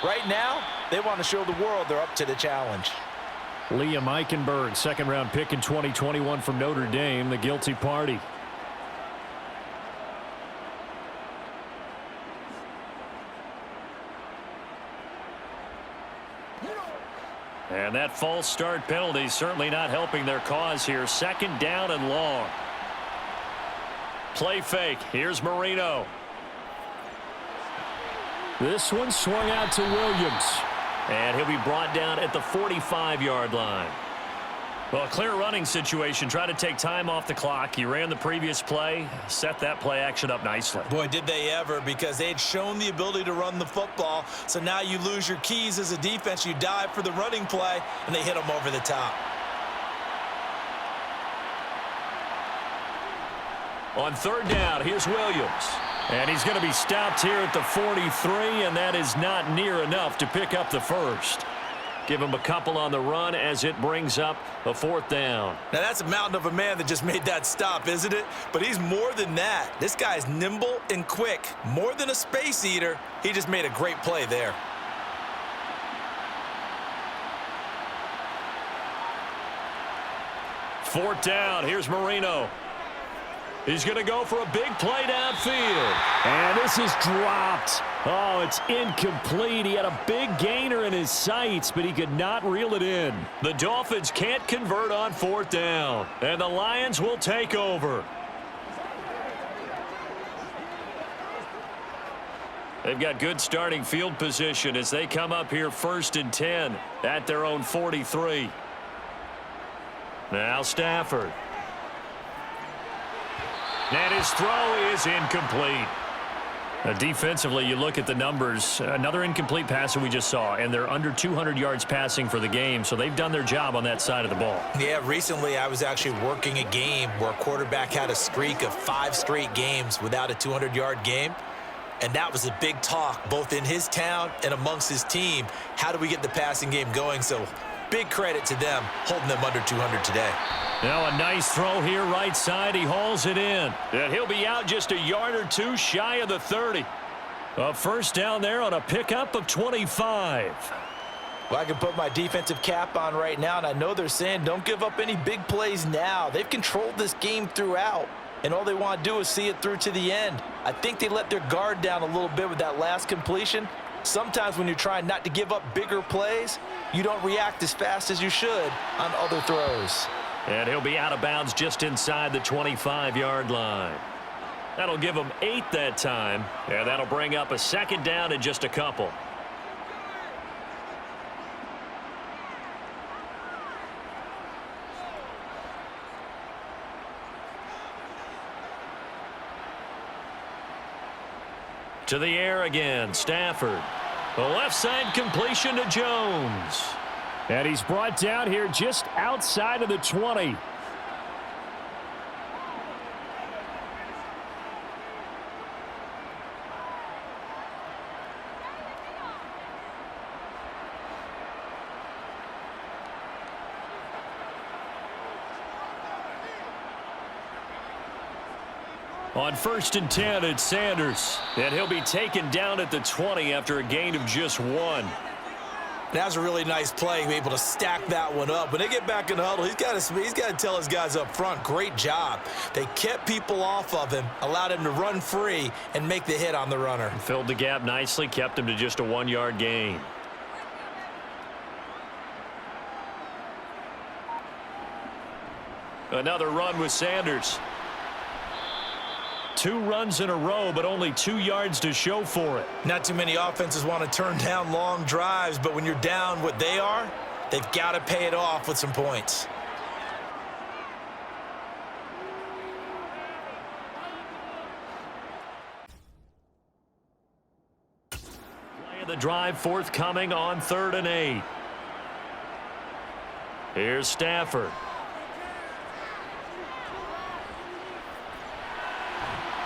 Right now, they want to show the world they're up to the challenge. Liam Eichenberg, second-round pick in 2021 from Notre Dame, the guilty party. And that false start penalty certainly not helping their cause here. Second down and long. Play fake. Here's Marino. This one swung out to Williams. And he'll be brought down at the 45-yard line. Well, a clear running situation. Try to take time off the clock. He ran the previous play, set that play action up nicely. Boy, did they ever, because they had shown the ability to run the football. So now you lose your keys as a defense. You dive for the running play, and they hit them over the top. On third down, here's Williams. And he's going to be stopped here at the 43, and that is not near enough to pick up the first. Give him a couple on the run as it brings up a fourth down. Now, that's a mountain of a man that just made that stop, isn't it? But he's more than that. This guy's nimble and quick. More than a space eater. He just made a great play there. Fourth down, here's Marino. He's going to go for a big play downfield. And this is dropped. Oh, it's incomplete. He had a big gainer in his sights, but he could not reel it in. The Dolphins can't convert on fourth down, and the Lions will take over. They've got good starting field position as they come up here 1st and 10 at their own 43. Now Stafford. And his throw is incomplete. Defensively, you look at the numbers. Another incomplete pass that we just saw, and they're under 200 yards passing for the game, so they've done their job on that side of the ball. Yeah, recently I was actually working a game where a quarterback had a streak of 5 straight games without a 200-yard game, and that was a big talk both in his town and amongst his team. How do we get the passing game going? So big credit to them holding them under 200 today. Now a nice throw here right side. He hauls it in. And he'll be out just a yard or two shy of the 30. A first down there on a pickup of 25. Well, I can put my defensive cap on right now, and I know they're saying don't give up any big plays now. They've controlled this game throughout, and all they want to do is see it through to the end. I think they let their guard down a little bit with that last completion. Sometimes when you're trying not to give up bigger plays, you don't react as fast as you should on other throws. And he'll be out of bounds just inside the 25-yard line. That'll give him 8 that time, and that'll bring up a second down in just a couple. To the air again, Stafford. The left side completion to Jones. And he's brought down here just outside of the 20. On 1st and 10, it's Sanders. And he'll be taken down at the 20 after a gain of just 1. That was a really nice play, able to stack that one up. When they get back in the huddle, he's got to tell his guys up front, great job. They kept people off of him, allowed him to run free and make the hit on the runner. Filled the gap nicely, kept him to just a 1-yard gain. Another run with Sanders. 2 runs in a row, but only 2 yards to show for it. Not too many offenses want to turn down long drives, but when you're down what they are, they've got to pay it off with some points. Play of the drive forthcoming on 3rd and 8. Here's Stafford.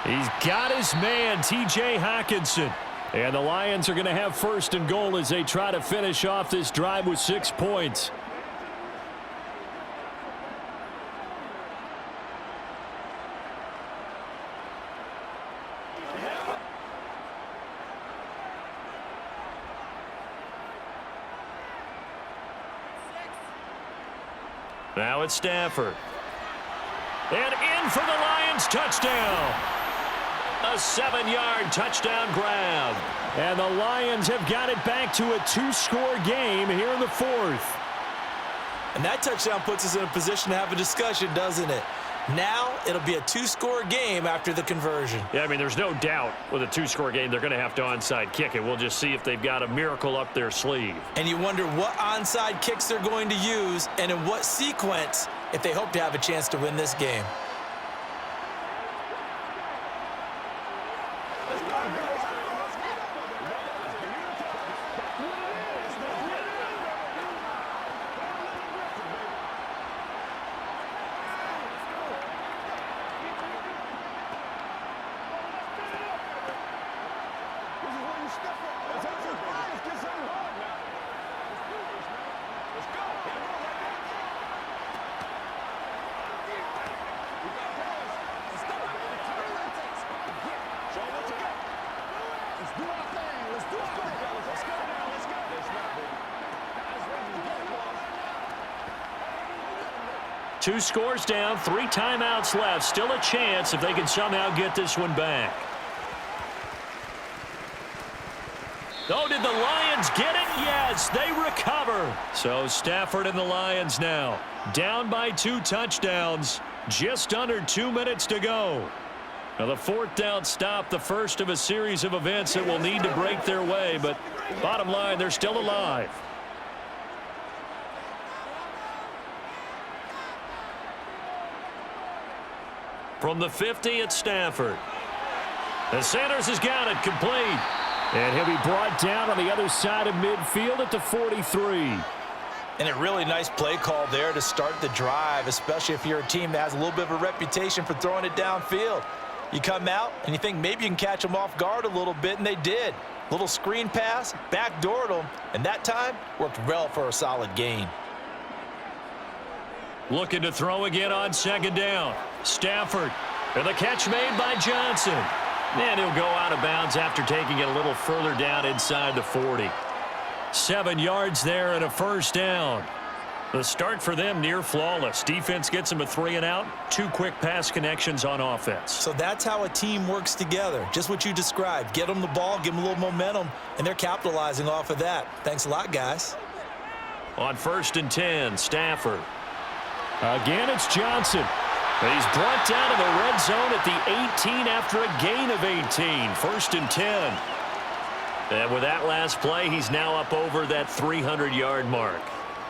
He's got his man, T.J. Hockenson. And the Lions are going to have 1st and goal as they try to finish off this drive with 6 points. Now it's Stafford. And in for the Lions, touchdown. A 7-yard touchdown grab. And the Lions have got it back to a 2-score game here in the 4th. And that touchdown puts us in a position to have a discussion, doesn't it? Now it'll be a 2-score game after the conversion. Yeah, I mean, there's no doubt with a 2-score game they're going to have to onside kick it. We'll just see if they've got a miracle up their sleeve. And you wonder what onside kicks they're going to use and in what sequence if they hope to have a chance to win this game. Two scores down, 3 timeouts left. Still a chance if they can somehow get this one back. Oh, did the Lions get it? Yes, they recover. So Stafford and the Lions now down by 2 touchdowns. Just under 2 minutes to go. Now the 4th down stop, the first of a series of events that will need to break their way. But bottom line, they're still alive. From the 50, it's Stafford. And Sanders has got it complete. And he'll be brought down on the other side of midfield at the 43. And a really nice play call there to start the drive, especially if you're a team that has a little bit of a reputation for throwing it downfield. You come out and you think maybe you can catch them off guard a little bit, and they did. Little screen pass, backdoored them, and that time worked well for a solid gain. Looking to throw again on 2nd down. Stafford. And the catch made by Johnson. And he'll go out of bounds after taking it a little further down inside the 40. 7 yards there and a 1st down. The start for them near flawless. Defense gets them a 3 and out. 2 quick pass connections on offense. So that's how a team works together. Just what you described. Get them the ball, give them a little momentum, and they're capitalizing off of that. Thanks a lot, guys. On 1st and 10, Stafford. Again, it's Johnson. He's brought down to the red zone at the 18 after a gain of 18. 1st and 10. And with that last play, he's now up over that 300-yard mark.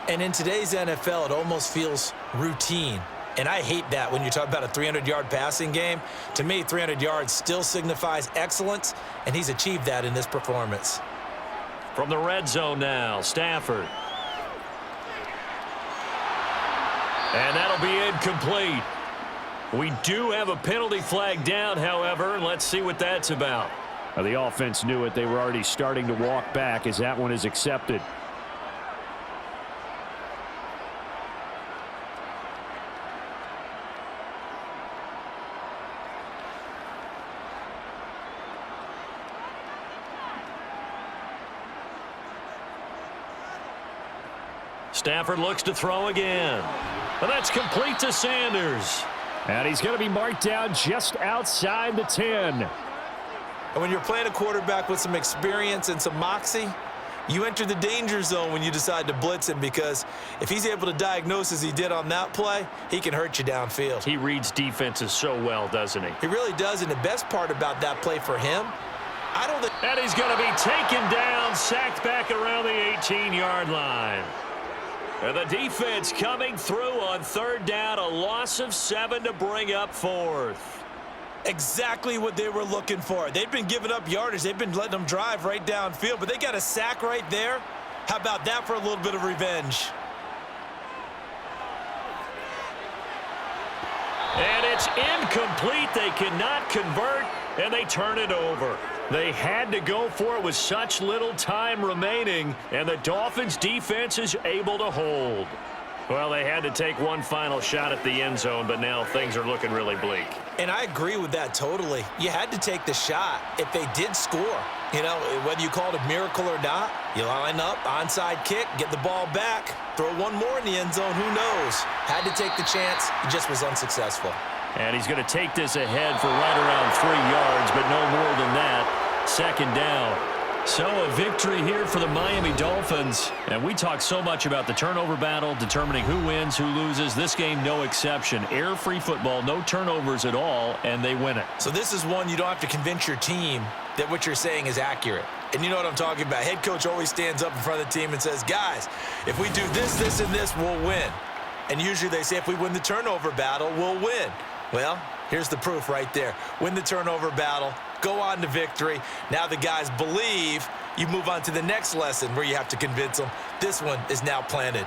And in today's NFL, it almost feels routine. And I hate that when you talk about a 300-yard passing game. To me, 300 yards still signifies excellence, and he's achieved that in this performance. From the red zone now, Stafford. And that'll be incomplete. We do have a penalty flag down, however, and let's see what that's about. Well, the offense knew it. They were already starting to walk back as that one is accepted. Stafford looks to throw again. And that's complete to Sanders. And he's going to be marked down just outside the 10. And when you're playing a quarterback with some experience and some moxie, you enter the danger zone when you decide to blitz him, because if he's able to diagnose as he did on that play, he can hurt you downfield. He reads defenses so well, doesn't he? He really does, and the best part about that play for him, I don't think... And he's going to be taken down, sacked back around the 18-yard line. And the defense coming through on 3rd down, a loss of 7 to bring up 4th. Exactly what they were looking for. They've been giving up yardage. They've been letting them drive right downfield, but they got a sack right there. How about that for a little bit of revenge? And it's incomplete. They cannot convert, and they turn it over. They had to go for it with such little time remaining, and the Dolphins defense is able to hold. Well, they had to take one final shot at the end zone, but now things are looking really bleak. And I agree with that totally. You had to take the shot if they did score. You know, whether you call it a miracle or not, you line up, onside kick, get the ball back, throw one more in the end zone, who knows? Had to take the chance. He just was unsuccessful. And he's going to take this ahead for right around 3 yards, but no more than that. 2nd down. So a victory here for the Miami Dolphins. And we talk so much about the turnover battle, determining who wins, who loses. This game, no exception. Air-free football, no turnovers at all, and they win it. So this is one you don't have to convince your team that what you're saying is accurate. And you know what I'm talking about. Head coach always stands up in front of the team and says, guys, if we do this, this, and this, we'll win. And usually they say if we win the turnover battle, we'll win. Well, here's the proof right there. Win the turnover battle, go on to victory. Now the guys believe. You move on to the next lesson where you have to convince them. This one is now planted.